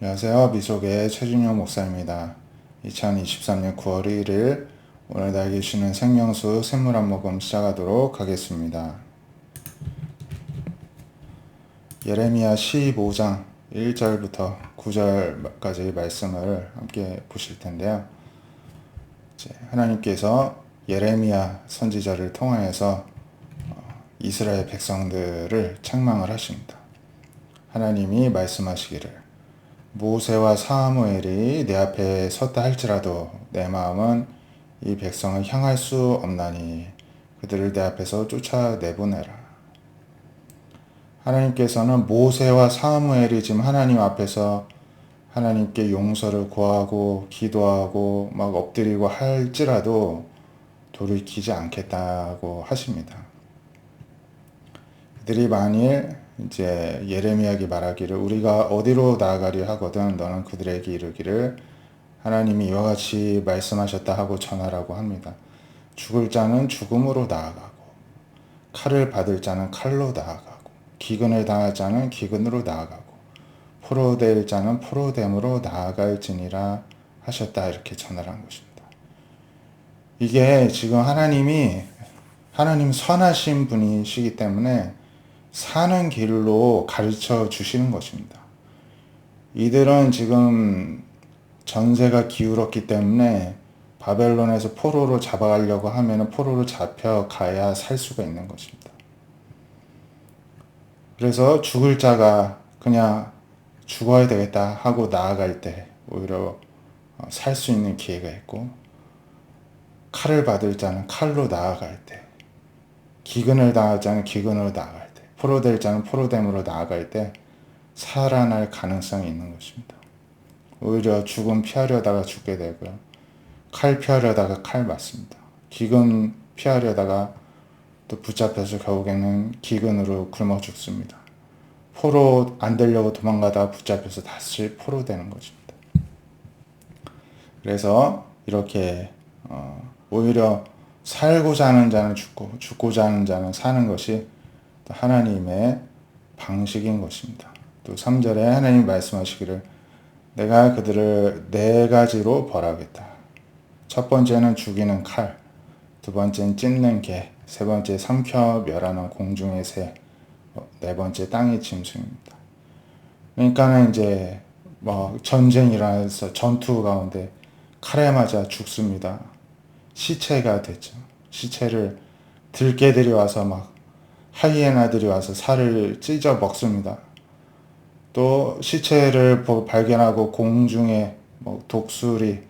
안녕하세요. 미속의 최준영 목사입니다. 2023년 9월 1일 오늘 날개 쉬는 생명수 샘물 한 모금 시작하도록 하겠습니다. 예레미야 15장 1절부터 9절까지 말씀을 함께 보실 텐데요. 하나님께서 예레미야 선지자를 통하여서 이스라엘 백성들을 책망을 하십니다. 하나님이 말씀하시기를 모세와 사무엘이 내 앞에 섰다 할지라도 내 마음은 이 백성을 향할 수 없나니 그들을 내 앞에서 쫓아내보내라. 하나님께서는 모세와 사무엘이 지금 하나님 앞에서 하나님께 용서를 구하고 기도하고 막 엎드리고 할지라도 돌이키지 않겠다고 하십니다. 그들이 만일 이제 예레미야에게 말하기를 우리가 어디로 나아가려 하거든 너는 그들에게 이르기를 하나님이 이와 같이 말씀하셨다 하고 전하라고 합니다. 죽을 자는 죽음으로 나아가고 칼을 받을 자는 칼로 나아가고 기근을 당할 자는 기근으로 나아가고 포로될 자는 포로됨으로 나아갈지니라 하셨다 이렇게 전하라는 것입니다. 이게 지금 하나님 선하신 분이시기 때문에 사는 길로 가르쳐 주시는 것입니다. 이들은 지금 전세가 기울었기 때문에 바벨론에서 포로로 잡아가려고 하면 포로로 잡혀가야 살 수가 있는 것입니다. 그래서 죽을 자가 그냥 죽어야 되겠다 하고 나아갈 때 오히려 살 수 있는 기회가 있고 칼을 받을 자는 칼로 나아갈 때 기근을 당할 자는 기근으로 나아갈 때 포로될 자는 포로됨으로 나아갈 때 살아날 가능성이 있는 것입니다. 오히려 죽음 피하려다가 죽게 되고요. 칼 피하려다가 칼 맞습니다. 기근 피하려다가 또 붙잡혀서 결국에는 기근으로 굶어 죽습니다. 포로 안 되려고 도망가다가 붙잡혀서 다시 포로 되는 것입니다. 그래서 이렇게 오히려 살고자 하는 자는 죽고 죽고자 하는 자는 사는 것이 하나님의 방식인 것입니다. 또 3절에 하나님 말씀하시기를 내가 그들을 네 가지로 벌하겠다. 첫 번째는 죽이는 칼, 두 번째는 찢는 개, 세 번째 삼켜 멸하는 공중의 새, 네 번째 땅의 짐승입니다. 그러니까는 이제 전쟁이 일어나서 전투 가운데 칼에 맞아 죽습니다. 시체가 됐죠. 시체를 들개들이 와서 막 하이에나들이 와서 살을 찢어 먹습니다. 또 시체를 발견하고 공중에 독수리,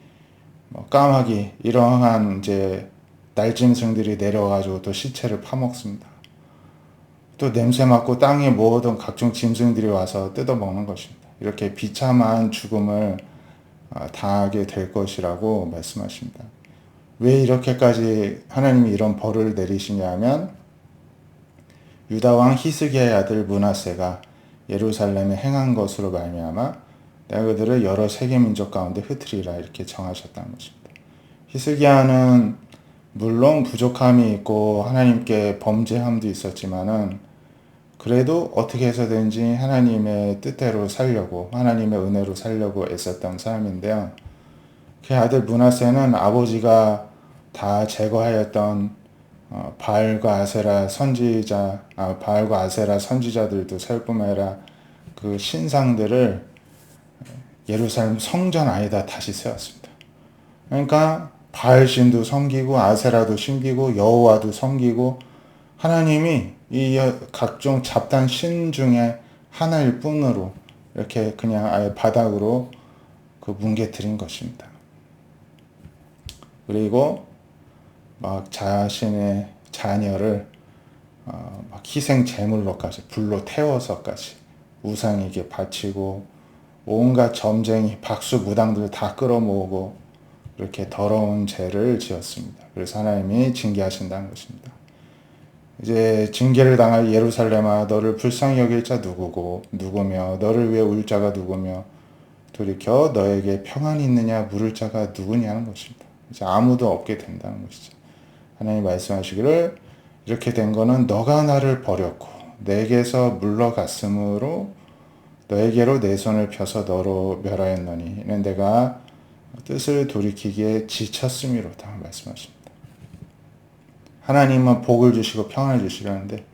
까마귀 이러한 이제 날짐승들이 내려와가지고 또 시체를 파먹습니다. 또 냄새 맡고 땅에 모으던 각종 짐승들이 와서 뜯어먹는 것입니다. 이렇게 비참한 죽음을 당하게 될 것이라고 말씀하십니다. 왜 이렇게까지 하나님이 이런 벌을 내리시냐 하면 유다 왕 히스기야의 아들 므낫세가 예루살렘에 행한 것으로 말미암아 내가 그들을 여러 세계 민족 가운데 흩으리라 이렇게 정하셨다는 것입니다. 히스기야는 물론 부족함이 있고 하나님께 범죄함도 있었지만은 그래도 어떻게 해서든지 하나님의 뜻대로 살려고 하나님의 은혜로 살려고 애썼던 사람인데요. 그 아들 므낫세는 아버지가 다 제거하였던 바알과 아세라 선지자들도 살 뿐만 아니라 그 신상들을 예루살렘 성전 안에다 다시 세웠습니다. 그러니까 바알신도 섬기고 아세라도 섬기고 여호와도 섬기고 하나님이 이 각종 잡단 신 중에 하나일 뿐으로 이렇게 그냥 아예 바닥으로 그 뭉개뜨린 것입니다. 그리고 막 자신의 자녀를 막 희생 제물로까지 불로 태워서까지 우상에게 바치고 온갖 점쟁이 박수 무당들 다 끌어모으고 이렇게 더러운 죄를 지었습니다. 그래서 하나님이 징계하신다는 것입니다. 이제 징계를 당할 예루살렘아 너를 불쌍히 여길 자 누구며 너를 위해 울 자가 누구며 돌이켜 너에게 평안이 있느냐 물을 자가 누구냐는 것입니다. 이제 아무도 없게 된다는 것이죠. 하나님 말씀하시기를 이렇게 된 거는 너가 나를 버렸고 내게서 물러갔으므로 너에게로 내 손을 펴서 너로 멸하였노니 이는 내가 뜻을 돌이키기에 지쳤음이로다 말씀하십니다. 하나님은 복을 주시고 평안을 주시려는데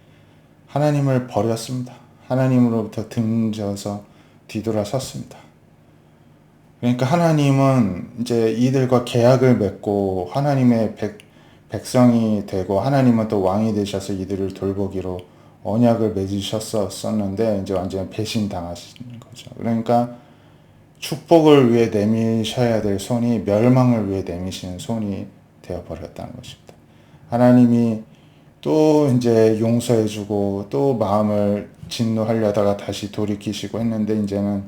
하나님을 버렸습니다. 하나님으로부터 등져서 뒤돌아섰습니다. 그러니까 하나님은 이제 이들과 계약을 맺고 하나님의 백성이 되고 하나님은 또 왕이 되셔서 이들을 돌보기로 언약을 맺으셨었는데 이제 완전히 배신당하신 거죠. 그러니까 축복을 위해 내미셔야 될 손이 멸망을 위해 내미시는 손이 되어버렸다는 것입니다. 하나님이 또 이제 용서해주고 또 마음을 진노하려다가 다시 돌이키시고 했는데 이제는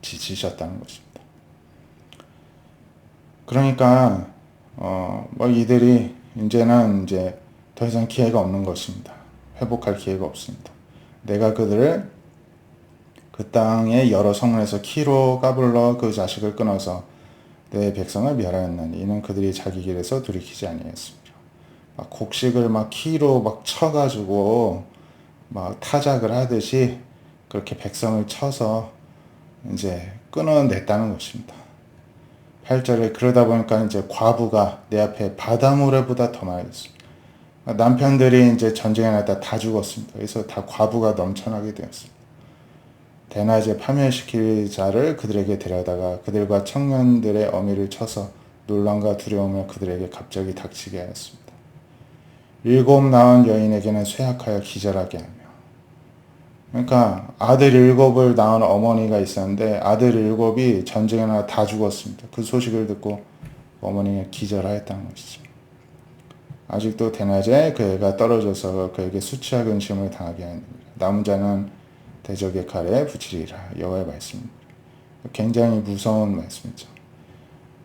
지치셨다는 것입니다. 그러니까 뭐 이들이 이제는 이제 더 이상 기회가 없는 것입니다. 회복할 기회가 없습니다. 내가 그들을 그 땅의 여러 성문에서 키로 까불러 그 자식을 끊어서 내 백성을 멸하였나니 이는 그들이 자기 길에서 돌이키지 아니했습니다. 막 곡식을 막 키로 막 쳐가지고 막 타작을 하듯이 그렇게 백성을 쳐서 이제 끊어냈다는 것입니다. 8절에 그러다 보니까 이제 과부가 내 앞에 바다모래보다 더 많이 있습니다. 남편들이 이제 전쟁에 나다 다 죽었습니다. 그래서 다 과부가 넘쳐나게 되었습니다. 대낮에 파멸시킬 자를 그들에게 데려다가 그들과 청년들의 어미를 쳐서 놀람과 두려움을 그들에게 갑자기 닥치게 하였습니다. 7 낳은 여인에게는 쇠약하여 기절하게 하며 그러니까 아들 7을 낳은 어머니가 있었는데 아들 7이 전쟁에 나가 다 죽었습니다. 그 소식을 듣고 어머니가 기절하였다는 것이죠. 아직도 대낮에 그 애가 떨어져서 그에게 수치와 근심을 당하게 하느니라. 남은 자는 대적의 칼에 붙이리라. 여호와의 말씀입니다. 굉장히 무서운 말씀이죠.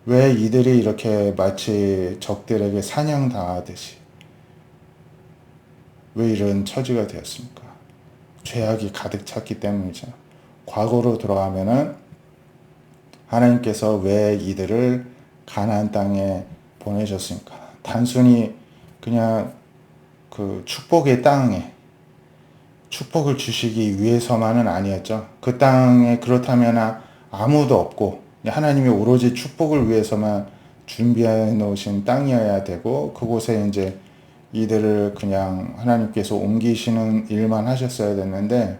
왜 이들이 이렇게 마치 적들에게 사냥당하듯이 왜 이런 처지가 되었습니까? 죄악이 가득 찼기 때문이죠. 과거로 돌아가면은 하나님께서 왜 이들을 가나안 땅에 보내셨습니까? 단순히 그냥 그 축복의 땅에 축복을 주시기 위해서만은 아니었죠. 그 땅에 그렇다면 아무도 없고 하나님이 오로지 축복을 위해서만 준비해 놓으신 땅이어야 되고 그곳에 이제 이들을 그냥 하나님께서 옮기시는 일만 하셨어야 됐는데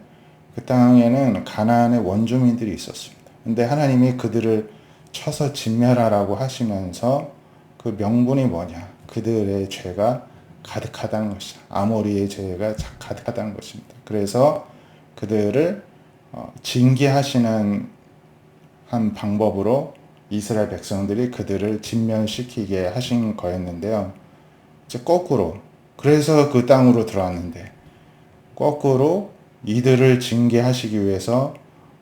그 땅에는 가나안의 원주민들이 있었습니다. 근데 하나님이 그들을 쳐서 진멸하라고 하시면서 그 명분이 뭐냐? 그들의 죄가 가득하다는 것이죠. 아모리의 죄가 가득하다는 것입니다. 그래서 그들을 징계하시는 한 방법으로 이스라엘 백성들이 그들을 진멸시키게 하신 거였는데요. 이제 거꾸로 그래서 그 땅으로 들어왔는데 거꾸로 이들을 징계하시기 위해서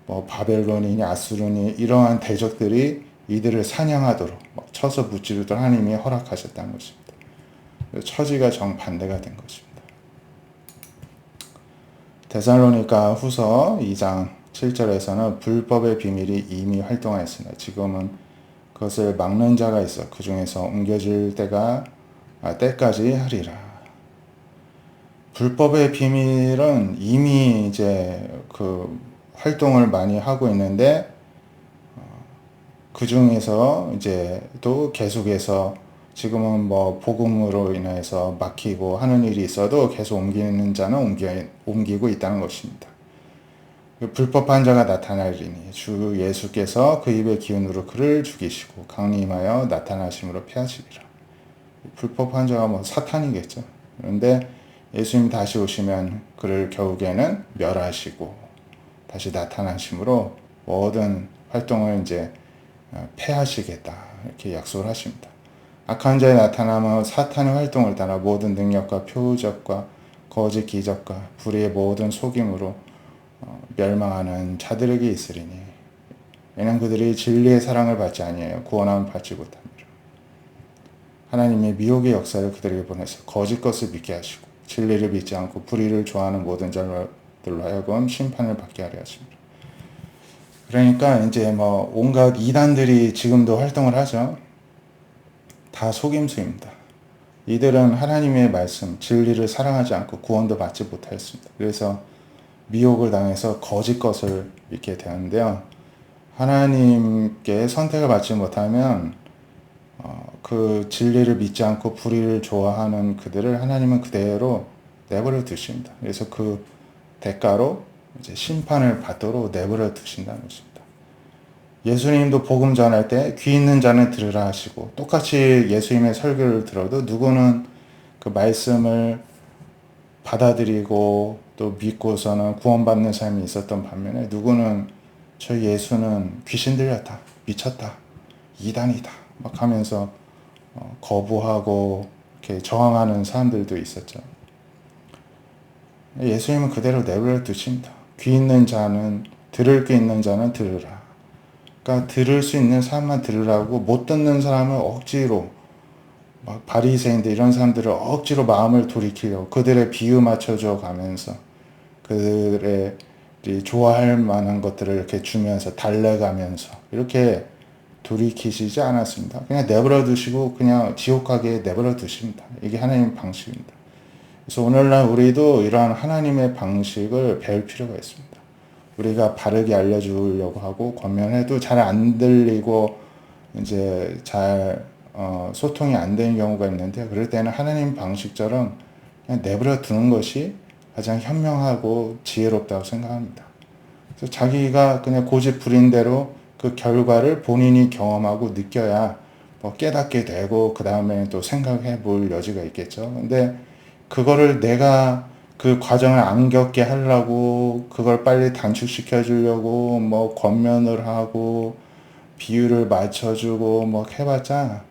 뭐 바벨론이니 아수르니 이러한 대적들이 이들을 사냥하도록 쳐서 무찌르도록 하나님이 허락하셨다는 것입니다. 처지가 정반대가 된 것입니다. 데살로니가 후서 2장 7절에서는 불법의 비밀이 이미 활동하였으나 지금은 그것을 막는 자가 있어 그 중에서 옮겨질 때까지 하리라. 불법의 비밀은 이미 이제 그 활동을 많이 하고 있는데 그 중에서 이제 또 계속해서 지금은 뭐 복음으로 인해서 막히고 하는 일이 있어도 계속 옮기는 자는 옮기고 있다는 것입니다. 불법한 자가 나타나리니 주 예수께서 그 입의 기운으로 그를 죽이시고 강림하여 나타나심으로 패하시리라. 불법한 자가 뭐 사탄이겠죠. 그런데 예수님 다시 오시면 그를 결국에는 멸하시고 다시 나타나심으로 모든 활동을 이제 패하시겠다 이렇게 약속을 하십니다. 악한 자의 나타나면 사탄의 활동을 따라 모든 능력과 표적과 거짓 기적과 불의의 모든 속임으로 멸망하는 자들에게 있으리니 이는 그들이 진리의 사랑을 받지 아니하여 구원함을 받지 못합니다. 하나님의 미혹의 역사를 그들에게 보내서 거짓 것을 믿게 하시고 진리를 믿지 않고 불의를 좋아하는 모든 자들로 하여금 심판을 받게 하려 하십니다. 그러니까 이제 뭐 온갖 이단들이 지금도 활동을 하죠. 다 속임수입니다. 이들은 하나님의 말씀, 진리를 사랑하지 않고 구원도 받지 못하였습니다. 그래서 미혹을 당해서 거짓 것을 믿게 되는데요. 하나님께 선택을 받지 못하면 그 진리를 믿지 않고 불의를 좋아하는 그들을 하나님은 그대로 내버려 두십니다. 그래서 그 대가로 이제 심판을 받도록 내버려 두신다는 것입니다. 예수님도 복음 전할 때 귀 있는 자는 들으라 하시고, 똑같이 예수님의 설교를 들어도 누구는 그 말씀을 받아들이고 또 믿고서는 구원받는 삶이 있었던 반면에, 누구는 저 예수는 귀신 들렸다, 미쳤다, 이단이다 막 하면서 거부하고 이렇게 저항하는 사람들도 있었죠. 예수님은 그대로 내버려 두십니다. 귀 있는 자는, 들을 게 있는 자는 들으라. 그러니까 들을 수 있는 사람만 들으라고, 못 듣는 사람을 억지로, 막 바리새인들 이런 사람들을 억지로 마음을 돌이키려고 그들의 비유 맞춰줘 가면서 그들의 좋아할 만한 것들을 이렇게 주면서 달래가면서 이렇게 돌이키시지 않았습니다. 그냥 내버려 두시고 그냥 지옥하게 내버려 두십니다. 이게 하나님의 방식입니다. 그래서 오늘날 우리도 이러한 하나님의 방식을 배울 필요가 있습니다. 우리가 바르게 알려주려고 하고 권면해도 잘 안 들리고 이제 잘 소통이 안 되는 경우가 있는데, 그럴 때는 하나님 방식처럼 그냥 내버려 두는 것이 가장 현명하고 지혜롭다고 생각합니다. 그래서 자기가 그냥 고집 부린 대로 그 결과를 본인이 경험하고 느껴야 뭐 깨닫게 되고 그 다음에 또 생각해 볼 여지가 있겠죠. 근데 그거를 내가 그 과정을 안 겪게 하려고 그걸 빨리 단축시켜 주려고 뭐 권면을 하고 비유를 맞춰주고 뭐 해봤자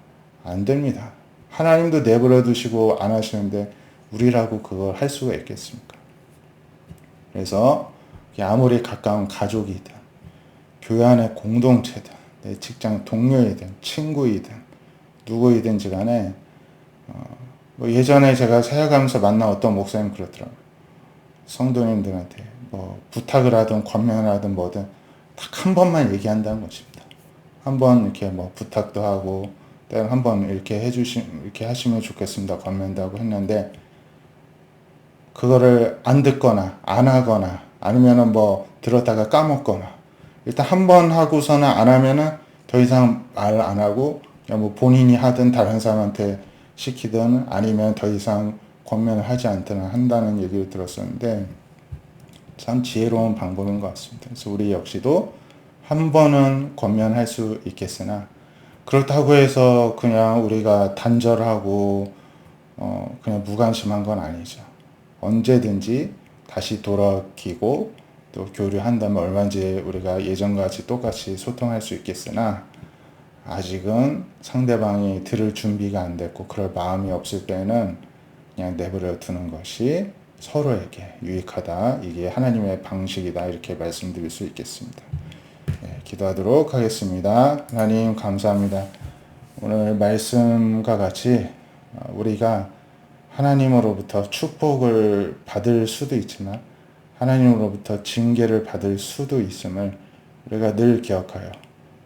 안 됩니다. 하나님도 내버려 두시고 안 하시는데 우리라고 그걸 할 수가 있겠습니까? 그래서 아무리 가까운 가족이든 교회 안의 공동체든 내 직장 동료이든 친구이든 누구이든지 간에 뭐 예전에 제가 사역하면서 만난 어떤 목사님 그렇더라고요. 성도님들한테 뭐 부탁을 하든 권면을 하든 뭐든 딱 한 번만 얘기한다는 것입니다. 한 번 이렇게 뭐 부탁도 하고 때는 한번 이렇게 이렇게 하시면 좋겠습니다. 권면도 하고 했는데, 그거를 안 듣거나 안 하거나 아니면은 뭐 들었다가 까먹거나, 일단 한 번 하고서는 안 하면은 더 이상 말 안 하고 그냥 뭐 본인이 하든 다른 사람한테 시키든 아니면 더 이상 권면을 하지 않든 한다는 얘기를 들었었는데, 참 지혜로운 방법인 것 같습니다. 그래서 우리 역시도 한 번은 권면할 수 있겠으나, 그렇다고 해서 그냥 우리가 단절하고 그냥 무관심한 건 아니죠. 언제든지 다시 돌아키고 또 교류한다면 얼마든지 우리가 예전같이 똑같이 소통할 수 있겠으나, 아직은 상대방이 들을 준비가 안 됐고 그럴 마음이 없을 때는 그냥 내버려 두는 것이 서로에게 유익하다. 이게 하나님의 방식이다. 이렇게 말씀드릴 수 있겠습니다. 기도하도록 하겠습니다. 하나님 감사합니다. 오늘 말씀과 같이 우리가 하나님으로부터 축복을 받을 수도 있지만 하나님으로부터 징계를 받을 수도 있음을 우리가 늘 기억하여,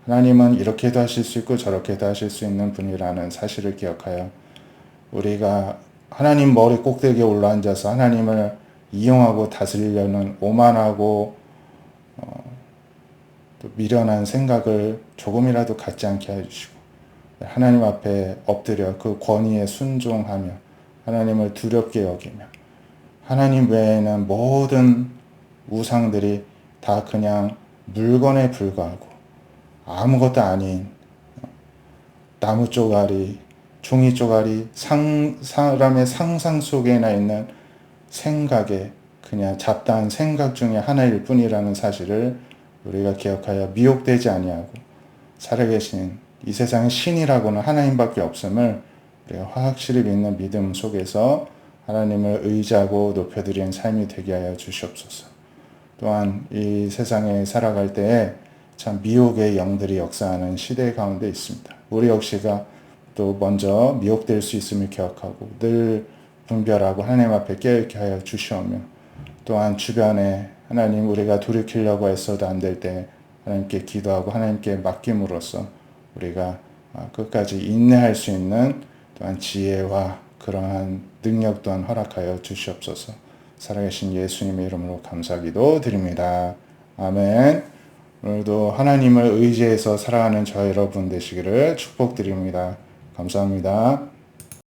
하나님은 이렇게도 하실 수 있고 저렇게도 하실 수 있는 분이라는 사실을 기억하여, 우리가 하나님 머리 꼭대기에 올라앉아서 하나님을 이용하고 다스리려는 오만하고 또 미련한 생각을 조금이라도 갖지 않게 해주시고, 하나님 앞에 엎드려 그 권위에 순종하며 하나님을 두렵게 여기며, 하나님 외에는 모든 우상들이 다 그냥 물건에 불과하고 아무것도 아닌 나무 쪼가리, 종이 쪼가리, 사람의 상상 속에나 있는 생각에 그냥 잡다한 생각 중에 하나일 뿐이라는 사실을 우리가 기억하여 미혹되지 아니하고, 살아계신 이 세상의 신이라고는 하나님밖에 없음을 우리가 확실히 믿는 믿음 속에서 하나님을 의지하고 높여드리는 삶이 되게 하여 주시옵소서. 또한 이 세상에 살아갈 때에 참 미혹의 영들이 역사하는 시대 가운데 있습니다. 우리 역시가 또 먼저 미혹될 수 있음을 기억하고 늘 분별하고 하나님 앞에 깨어있게 하여 주시오며, 또한 주변에 하나님 우리가 돌이키려고 했어도 안 될 때 하나님께 기도하고 하나님께 맡김으로써 우리가 끝까지 인내할 수 있는 또한 지혜와 그러한 능력 또한 허락하여 주시옵소서. 살아계신 예수님의 이름으로 감사기도 드립니다. 아멘. 오늘도 하나님을 의지해서 살아가는 저 여러분 되시기를 축복드립니다. 감사합니다.